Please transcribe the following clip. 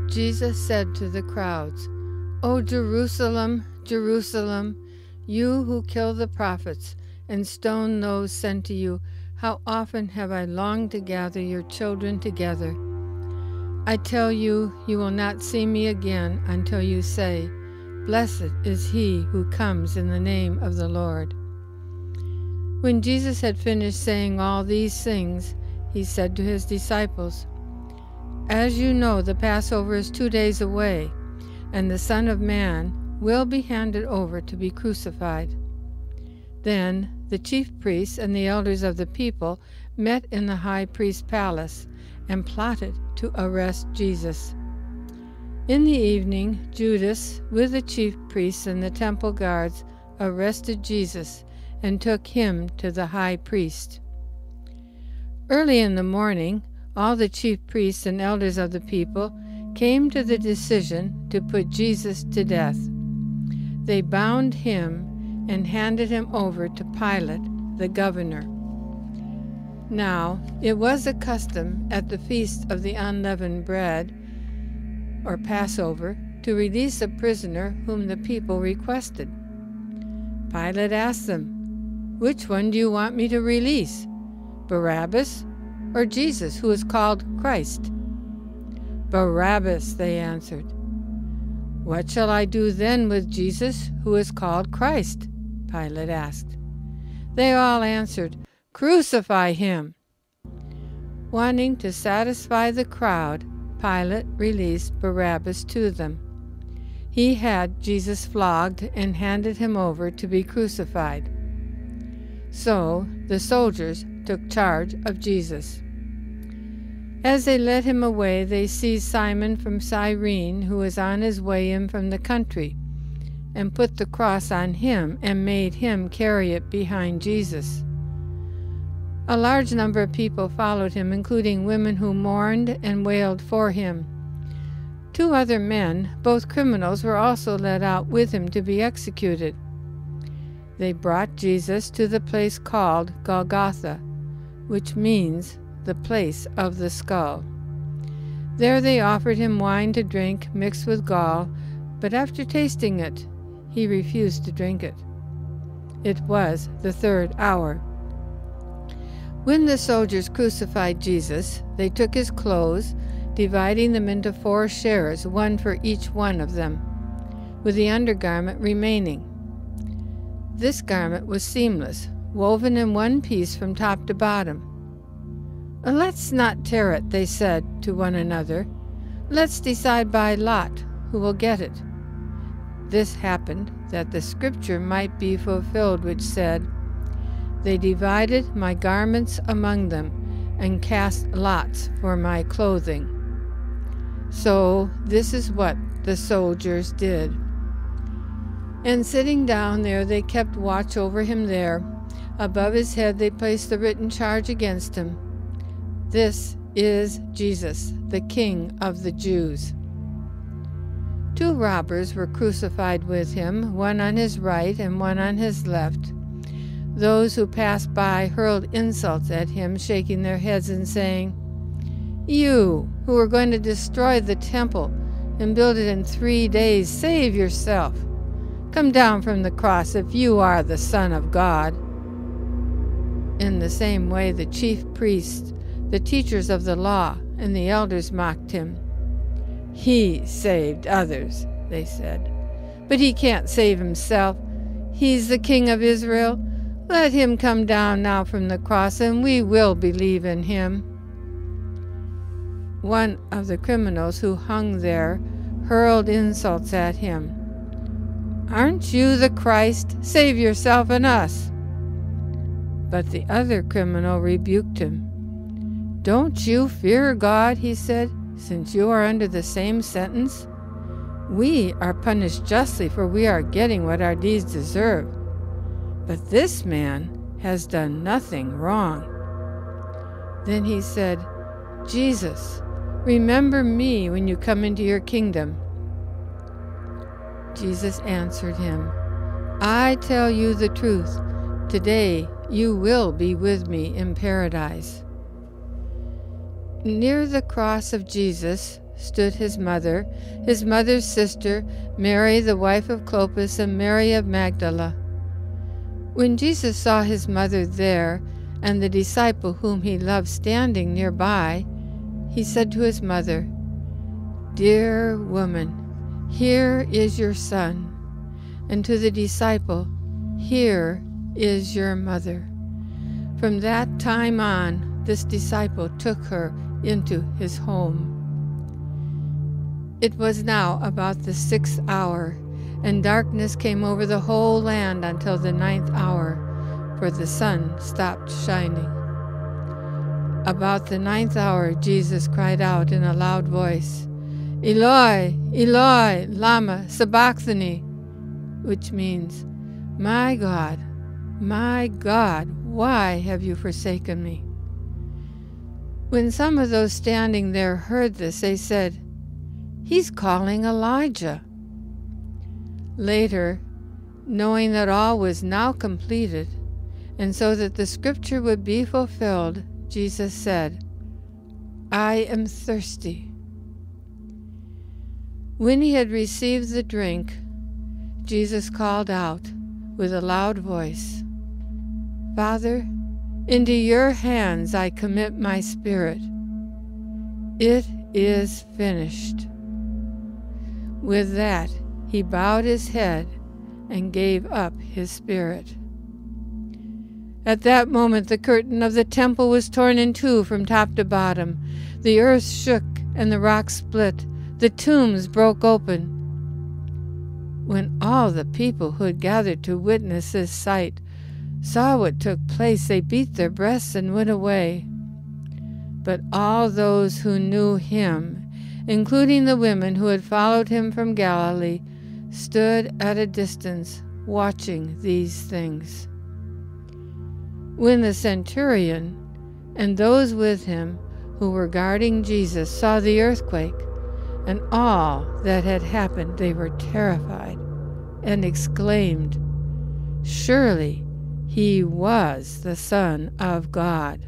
Jesus said to the crowds, "O Jerusalem, Jerusalem, you who kill the prophets and stone those sent to you, how often have I longed to gather your children together. I tell you, you will not see me again until you say, 'Blessed is he who comes in the name of the Lord.'" When Jesus had finished saying all these things, he said to his disciples, "As you know, the Passover is 2 days away, and the Son of Man will be handed over to be crucified." Then the chief priests and the elders of the people met in the high priest's palace and plotted to arrest Jesus. In the evening, Judas, with the chief priests and the temple guards, arrested Jesus and took him to the high priest. Early in the morning, all the chief priests and elders of the people came to the decision to put Jesus to death. They bound him and handed him over to Pilate, the governor. Now, it was a custom at the feast of the unleavened bread, or Passover, to release a prisoner whom the people requested. Pilate asked them, "Which one do you want me to release, Barabbas or Jesus, who is called Christ?" "Barabbas," they answered. "What shall I do then with Jesus, who is called Christ?" Pilate asked. They all answered, "Crucify him." Wanting to satisfy the crowd, Pilate released Barabbas to them. He had Jesus flogged and handed him over to be crucified. So the soldiers took charge of Jesus. As they led him away, they seized Simon from Cyrene, who was on his way in from the country, and put the cross on him and made him carry it behind Jesus. A large number of people followed him, including women who mourned and wailed for him. 2 other men, both criminals, were also led out with him to be executed. They brought Jesus to the place called Golgotha, which means the place of the skull. There they offered him wine to drink mixed with gall, but after tasting it, he refused to drink it. It was the 3rd hour. When the soldiers crucified Jesus, they took his clothes, dividing them into 4 shares, one for each one of them, with the undergarment remaining. This garment was seamless, woven in one piece from top to bottom. "Let's not tear it," they said to one another. "Let's decide by lot who will get it." This happened that the scripture might be fulfilled, which said, "They divided my garments among them and cast lots for my clothing." So this is what the soldiers did. And sitting down there, they kept watch over him there. Above his head they placed the written charge against him. "This is Jesus, the King of the Jews." 2 robbers were crucified with him, one on his right and one on his left. Those who passed by hurled insults at him, shaking their heads and saying, "You, who are going to destroy the temple and build it in 3 days, save yourself. Come down from the cross if you are the Son of God." In the same way, the chief priests, the teachers of the law, and the elders mocked him. "He saved others," they said, "but he can't save himself. He's the King of Israel. Let him come down now from the cross, and we will believe in him." One of the criminals who hung there hurled insults at him. "Aren't you the Christ? Save yourself and us." But the other criminal rebuked him. "Don't you fear God," he said, "since you are under the same sentence? We are punished justly, for we are getting what our deeds deserve. But this man has done nothing wrong." Then he said, "Jesus, remember me when you come into your kingdom." Jesus answered him, "I tell you the truth. Today you will be with me in paradise." Near the cross of Jesus stood his mother's sister, Mary the wife of Clopas, and Mary of Magdala. When Jesus saw his mother there, and the disciple whom he loved standing nearby, he said to his mother, "Dear woman, here is your son," and to the disciple, "Here is your mother." From that time on, this disciple took her into his home. It was now about the 6th hour, and darkness came over the whole land until the 9th hour, for the sun stopped shining. About the 9th hour, Jesus cried out in a loud voice, "Eloi, Eloi, lama sabachthani," which means, my God, why have you forsaken me?" When some of those standing there heard this, they said, "He's calling Elijah." Later, knowing that all was now completed, and so that the scripture would be fulfilled, Jesus said, "I am thirsty." When he had received the drink, Jesus called out with a loud voice, "Father, into your hands I commit my spirit. It is finished." With that, he bowed his head and gave up his spirit. At that moment, the curtain of the temple was torn in two from top to bottom. The earth shook and the rocks split. The tombs broke open. When all the people who had gathered to witness this sight saw what took place, they beat their breasts and went away. But all those who knew him, including the women who had followed him from Galilee, stood at a distance watching these things. When the centurion and those with him who were guarding Jesus saw the earthquake and all that had happened, they were terrified and exclaimed, "Surely he was the Son of God."